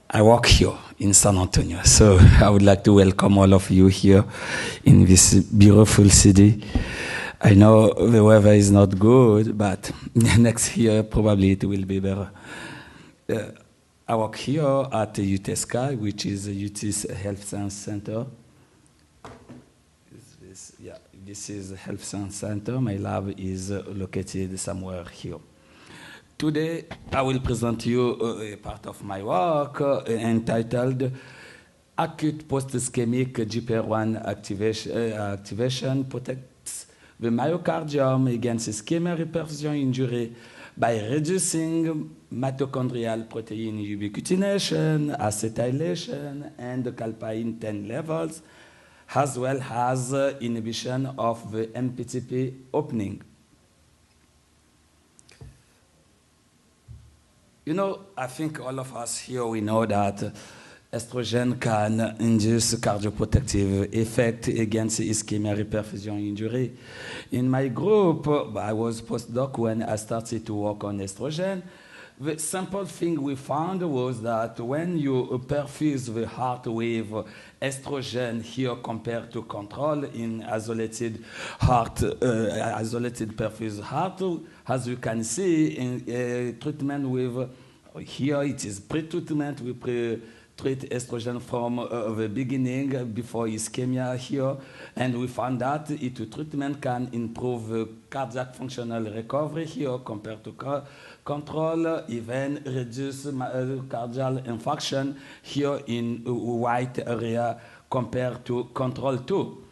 I work here in San Antonio, so I would like to welcome all of you here in this beautiful city. I know the weather is not good, but next year probably it will be better. I work here at UTSCA, which is a UT's Health Science Center. This is a Health Science Center. My lab is located somewhere here. Today, I will present you a part of my work entitled Acute Post-Ischemic GPR1 activation protects the myocardium against ischemia reperfusion injury by reducing mitochondrial protein ubiquitination, acetylation, and calpain 10 levels, as well as inhibition of the MPTP opening. You know, I think all of us here, we know that estrogen can induce cardioprotective effect against ischemia reperfusion injury. In my group, I was postdoc when I started to work on estrogen. The simple thing we found was that when you perfuse the heart with estrogen here compared to control in isolated perfused heart, as you can see in treatment with, here it is pre-treatment, we treat estrogen from the beginning before ischemia here, and we found that treatment can improve cardiac functional recovery here compared to control, even reduce myocardial infarction here in white area compared to control too.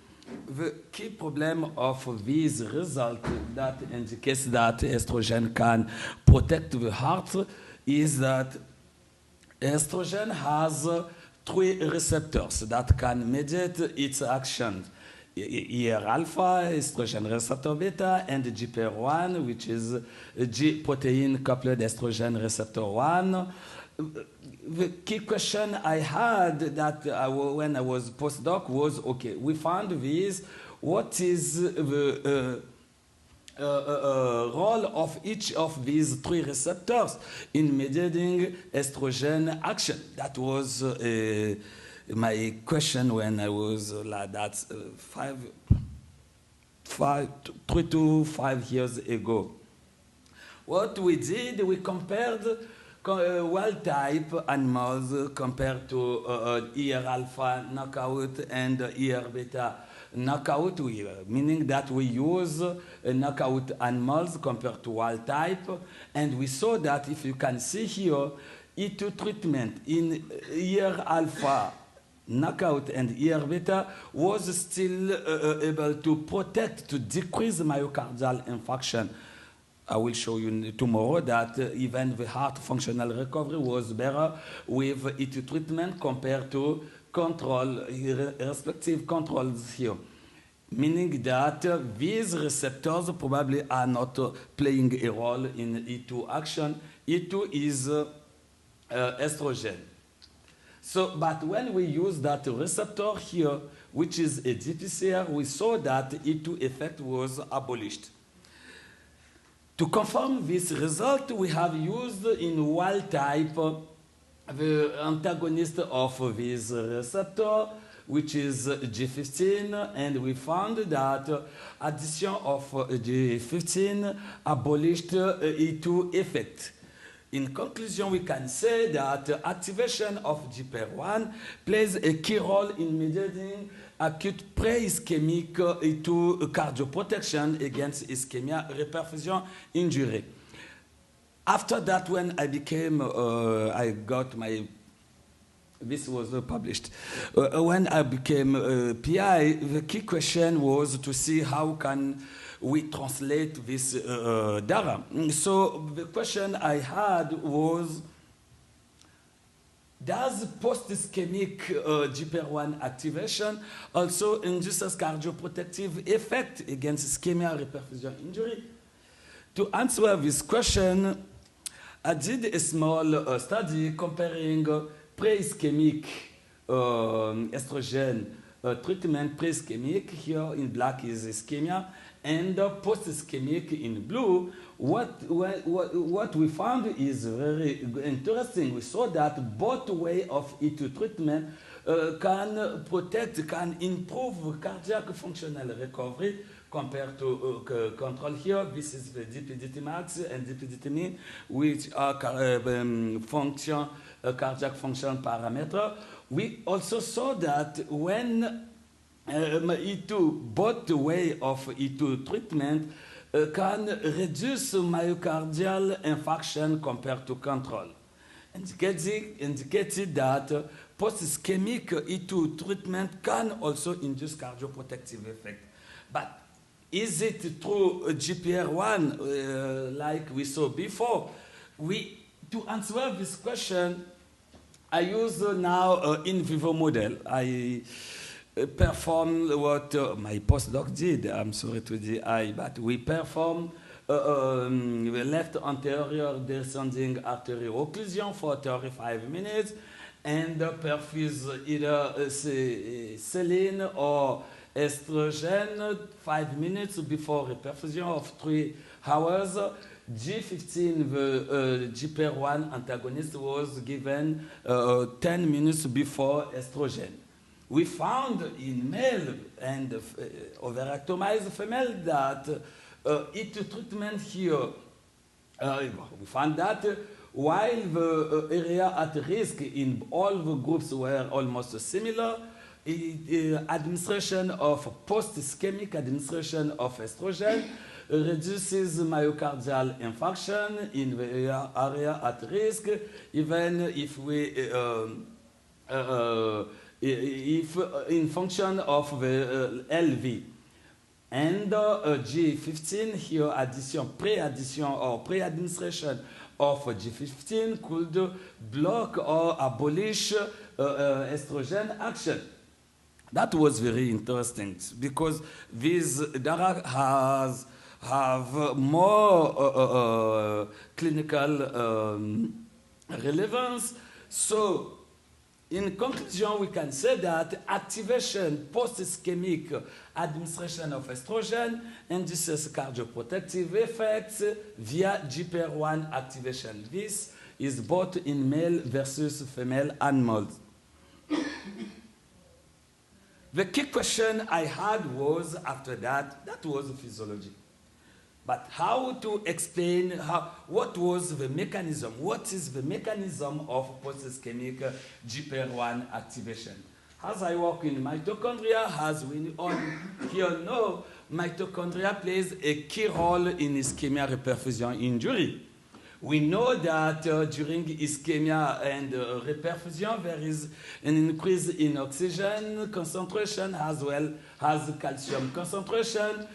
The key problem of this result that indicates that estrogen can protect the heart is that estrogen has 3 receptors that can mediate its action. ER-alpha, estrogen receptor beta, and GPR1, which is G protein coupled estrogen receptor 1. The key question I had that when I was postdoc was, okay, we found this, what is the role of each of these 3 receptors in mediating estrogen action? That was my question when I was that's 3 to 5 years ago. What we did, we compared wild-type animals compared to ER-alpha knockout and ER-beta knockout, meaning that we use knockout animals compared to wild-type, and we saw that if you can see here, E2 treatment in ER-alpha knockout and ER-beta was still able to protect, to decrease myocardial infarction. I will show you tomorrow that even the heart functional recovery was better with E2 treatment compared to control, respective controls here. Meaning that these receptors probably are not playing a role in E2 action. E2 is estrogen. So, but when we use that receptor here, which is a GPCR, we saw that E2 effect was abolished. To confirm this result, we have used in wild type the antagonist of this receptor, which is G15, and we found that addition of G15 abolished E2 effect. In conclusion, we can say that activation of GPR1 plays a key role in mediating acute pre-ischemic E2 cardioprotection against ischemia reperfusion injury. After that, when I became, I got my, this was published. When I became PI, the key question was to see how can we translate this data. So the question I had was, does post-ischemic GPR1 activation also induces cardioprotective effect against ischemia reperfusion injury? To answer this question, I did a small study comparing pre-ischemic estrogen treatment, pre-ischemic, here in black is ischemia, and post-ischemic in blue. What we found is very interesting. We saw that both way of E2 treatment can protect, can improve cardiac functional recovery compared to control here. This is the DPDT max and DPDT min, which are cardiac function parameter. We also saw that when E2, both way of E2 treatment can reduce myocardial infarction compared to control, indicated that post-ischemic E2 treatment can also induce cardioprotective effect. But is it through GPR1 like we saw before? To answer this question, I use now in vivo model. I perform what my postdoc did. I'm sorry to the eye, but we perform left anterior descending artery occlusion for 35 minutes and perfuse either saline or estrogen 5 minutes before reperfusion of 3 hours. G15, the GPR1 antagonist, was given 10 minutes before estrogen. We found in male and overactomized female that E2 treatment here, we found that while the area at risk in all the groups were almost similar, administration of post-ischemic administration of estrogen reduces myocardial infarction in the area at risk, even if in function of the LV. And G15 here, pre-addition or pre-administration of G15 could block or abolish estrogen action. That was very interesting because these data have more clinical relevance. So, in conclusion, we can say that activation post-ischemic administration of estrogen induces cardioprotective effects via GPR1 activation. This is both in male versus female animals. The key question I had was, after that was physiology. But how to explain what was the mechanism? What is the mechanism of post-ischemic GPR1 activation? As I work in mitochondria, as we all here know, mitochondria plays a key role in ischemia reperfusion injury. We know that during ischemia and reperfusion, there is an increase in oxygen concentration as well as calcium concentration.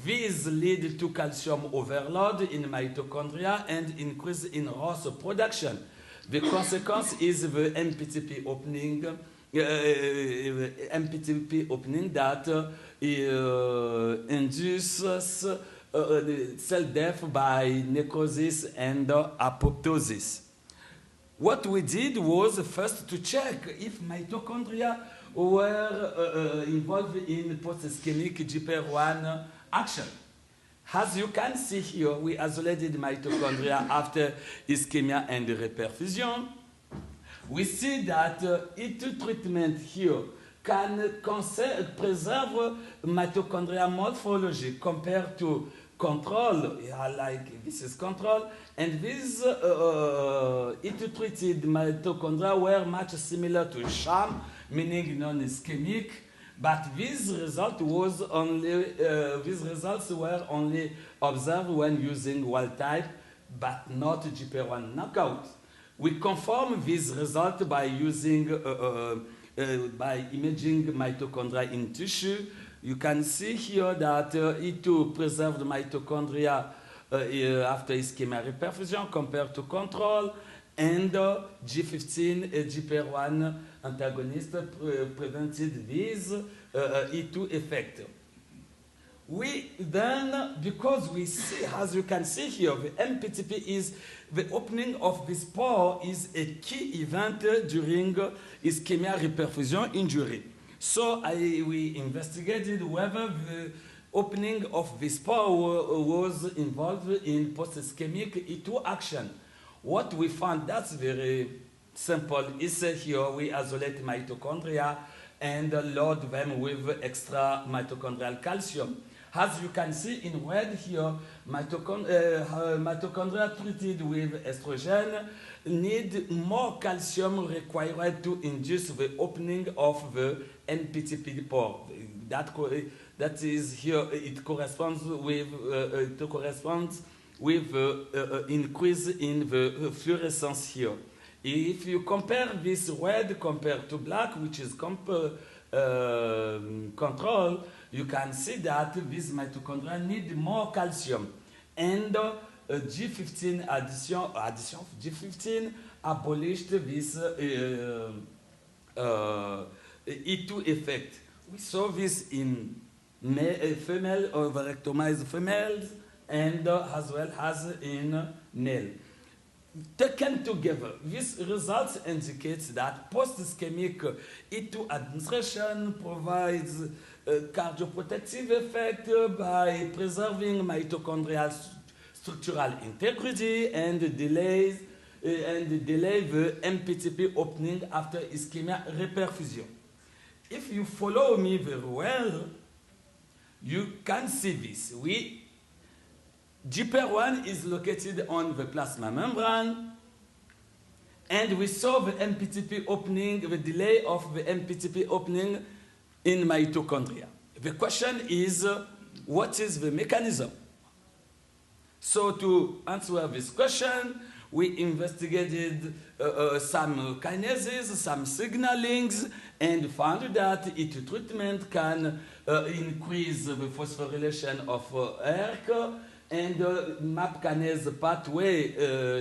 These lead to calcium overload in mitochondria and increase in ROS production. The consequence is the MPTP opening that induces cell death by necrosis and apoptosis. What we did was first to check if mitochondria were involved in post-ischemic GPR1 action. As you can see here, we isolated mitochondria after ischemia and reperfusion. We see that E2 treatment here can preserve mitochondrial morphology compared to control, like this is control, and these E2 treated mitochondria were much similar to sham, meaning non-ischemic. But these results were only observed when using wild type, but not GPR1 knockout. We confirm this result by using by imaging mitochondria in tissue. You can see here that E2 preserved mitochondria after ischemia reperfusion compared to control, and G15 GPR1 antagonist prevented this E2 effect. We then, because we see, as you can see here, the MPTP is the opening of this pore is a key event during ischemia reperfusion injury. So we investigated whether opening of this pore was involved in post-ischemic E2 action. What we found, that's very simple, is here we isolate mitochondria and load them with extra mitochondrial calcium. As you can see in red here, mitochondria treated with estrogen need more calcium required to induce the opening of the MPTP pore. That is here, it corresponds with increase in the fluorescence here. If you compare this red compared to black, which is control, you can see that these mitochondria need more calcium. And G15 addition of G15 abolished this E2 effect. We saw this in female overrectomized females and as well as in male. Taken together, these results indicate that post-ischemic E2 administration provides a cardioprotective effect by preserving mitochondrial structural integrity and delay the MPTP opening after ischemia reperfusion. If you follow me very well, you can see this. GPR1 is located on the plasma membrane, and we saw the MPTP opening, the delay of the MPTP opening in mitochondria. The question is, what is the mechanism? So to answer this question, we investigated some kinases, some signalings, and found that ET treatment can increase the phosphorylation of ERK, and MAP kinase pathway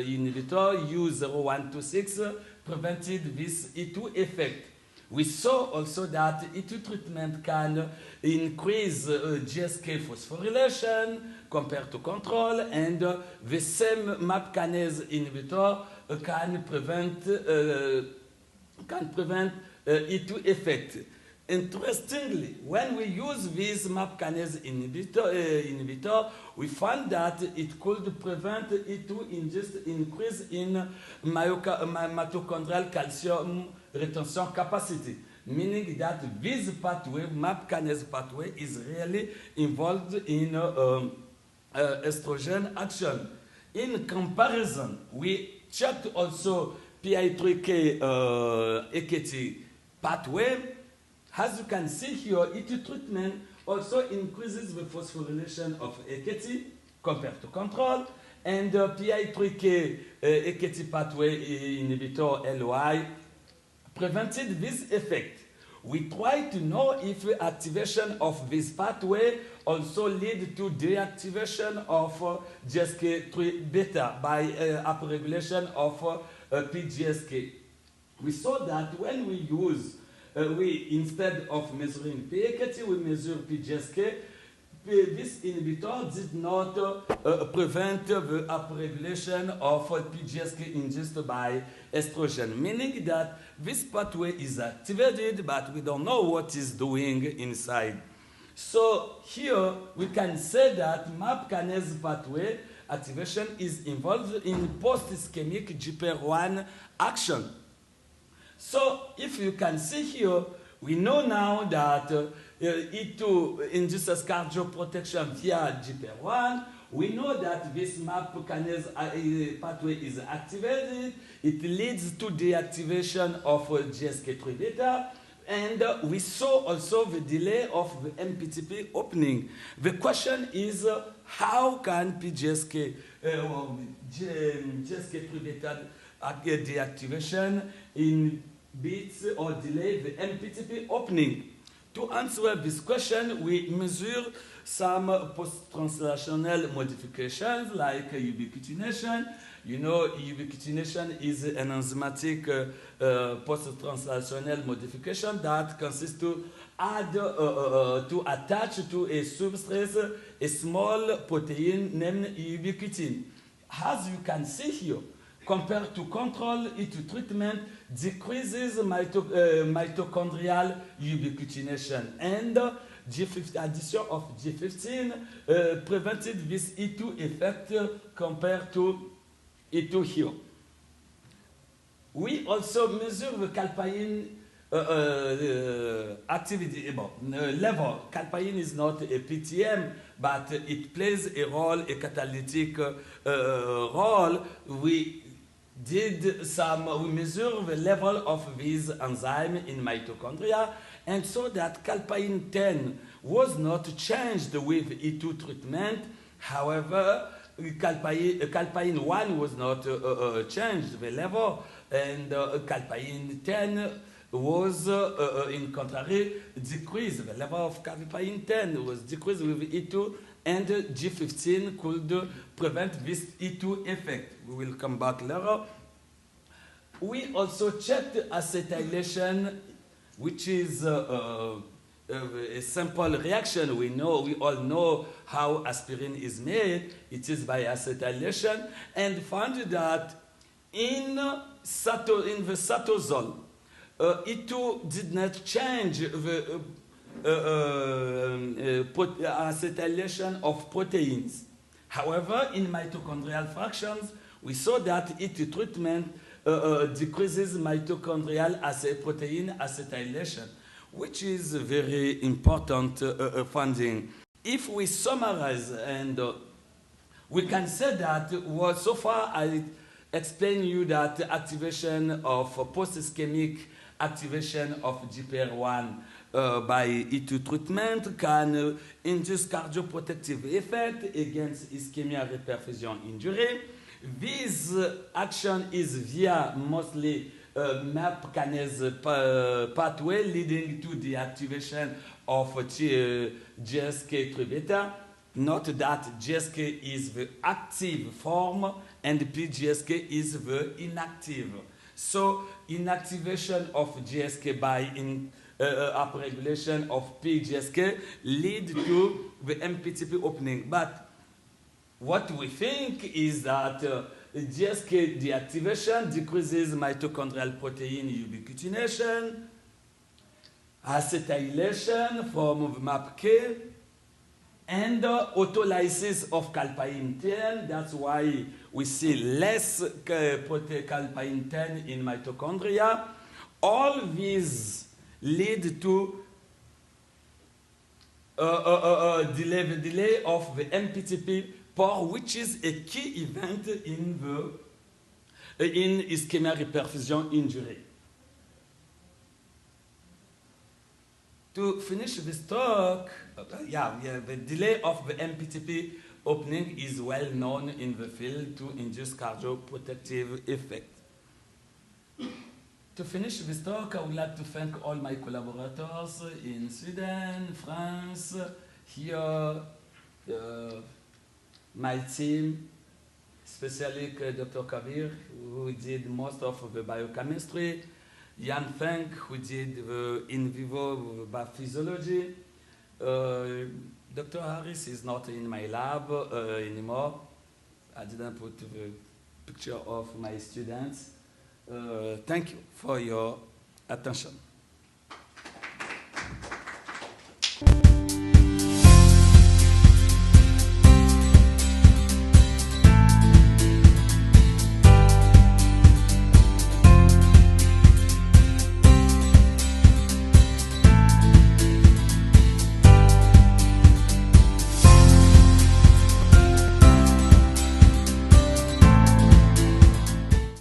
inhibitor U0126 prevented this E2 effect. We saw also that E2 treatment can increase GSK phosphorylation compared to control, and the same MAP kinase inhibitor can prevent E2 effect. Interestingly, when we use this MAP kinase inhibitor, we found that it could prevent E2 increase in mitochondrial calcium retention capacity, meaning that this pathway, MAP kinase pathway, is really involved in estrogen action. In comparison, we checked also PI3K AKT pathway. As you can see here, ET treatment also increases the phosphorylation of AKT compared to control, and PI3K AKT pathway inhibitor LOI prevented this effect. We try to know if activation of this pathway also leads to deactivation of GSK3 beta by upregulation of PGSK. We saw that when we use instead of measuring PAKT, we measure PGSK. This inhibitor did not prevent the upregulation of PGSK induced by estrogen, meaning that this pathway is activated, but we don't know what it's doing inside. So here we can say that MAP kinase pathway activation is involved in post-ischemic GPR1 action. So if you can see here, we know now that E2 induces cardioprotection via GPR1. We know that this MAP kinase pathway is activated. It leads to deactivation of GSK3 beta. And we saw also the delay of the MPTP opening. The question is, how can GSK3 beta deactivation inhibits or delay the MPTP opening? To answer this question, we measure some post-translational modifications like ubiquitination. You know, ubiquitination is an enzymatic post-translational modification that consists to add, to attach to a substrate a small protein named ubiquitin. As you can see here, compared to control, ET treatment decreases mitochondrial ubiquitination, and addition of G15 prevented this E2 effect compared to E2 here. We also measure the calpain activity level. Calpain is not a PTM, but it plays a role, a catalytic role. We measure the level of this enzyme in mitochondria, and so that calpain 10 was not changed with E2 treatment. However, calpain 1 was not changed, the level, and calpain 10 was, in contrary, decreased. The level of calpain 10 was decreased with E2, and G15 could prevent this E2 effect. We will come back later. We also checked acetylation, which is a simple reaction. We all know how aspirin is made. It is by acetylation, and found that in the cytosol, E2 did not change the acetylation of proteins. However, in mitochondrial fractions, we saw that E2 treatment decreases mitochondrial protein acetylation, which is a very important finding. If we summarize, and we can say that so far I explained you that activation of post-ischemic activation of GPR1 by E2 treatment can induce cardioprotective effect against ischemia reperfusion injury. This action is via mostly MAP kinase pathway leading to the activation of GSK3 beta. Note that GSK is the active form and PGSK is the inactive. So inactivation of GSK by upregulation of PGSK lead to the MPTP opening. But what we think is that GSK deactivation decreases mitochondrial protein ubiquitination, acetylation from MAPK, and autolysis of calpain 10. That's why we see less calpain 10 in mitochondria. All these lead to delay of the MPTP pore, which is a key event in ischemia reperfusion injury. To finish this talk, the delay of the MPTP opening is well known in the field to induce cardioprotective effect. To finish this talk, I would like to thank all my collaborators in Sweden, France, here, my team, especially Dr. Kabir, who did most of the biochemistry, Jan Feng, who did the in vivo biophysiology. Dr. Harris is not in my lab anymore. I didn't put the picture of my students. Thank you for your attention.